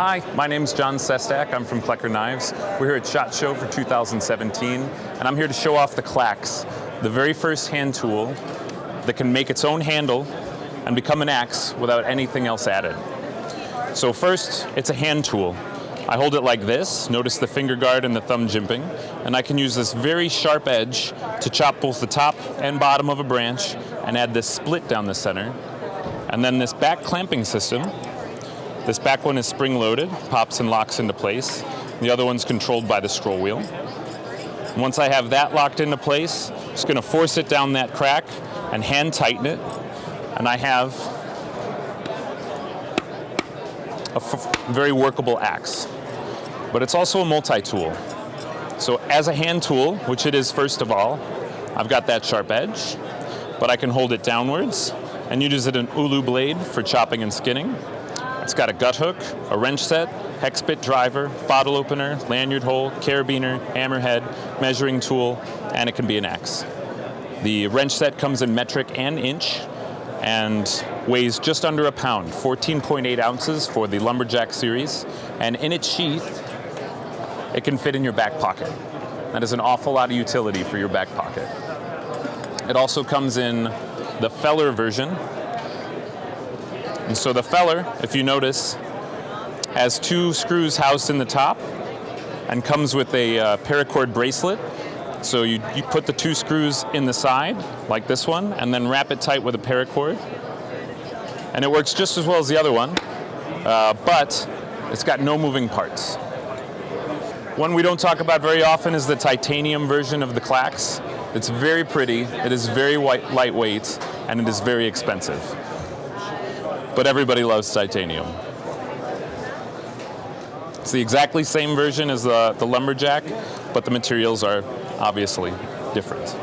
Hi, my name's John Sestak. I'm from Klencher Knives. We're here at SHOT Show for 2017, and I'm here to show off the Klax, the very first hand tool that can make its own handle and become an axe without anything else added. So first, it's a hand tool. I hold it like this, notice the finger guard and the thumb jimping, and I can use this very sharp edge to chop both the top and bottom of a branch and add this split down the center. And then this back clamping system. This back one is spring-loaded, pops and locks into place. The other one's controlled by the scroll wheel. Once I have that locked into place, I'm just going to force it down that crack and hand tighten it. And I have a very workable axe. But it's also a multi-tool. So as a hand tool, which it is first of all, I've got that sharp edge, but I can hold it downwards and use it an ulu blade for chopping and skinning. It's got a gut hook, a wrench set, hex bit driver, bottle opener, lanyard hole, carabiner, hammerhead, measuring tool, and it can be an axe. The wrench set comes in metric and inch and weighs just under a pound, 14.8 ounces for the Lumberjack series, and in its sheath, it can fit in your back pocket. That is an awful lot of utility for your back pocket. It also comes in the feller version. And so the feller, if you notice, has two screws housed in the top and comes with a paracord bracelet. So you put the two screws in the side, like this one, and then wrap it tight with a paracord. And it works just as well as the other one, but it's got no moving parts. One we don't talk about very often is the titanium version of the Klax. It's very pretty, it is very lightweight, and it is very expensive. But everybody loves titanium. It's the exactly same version as the Lumberjack, but the materials are obviously different.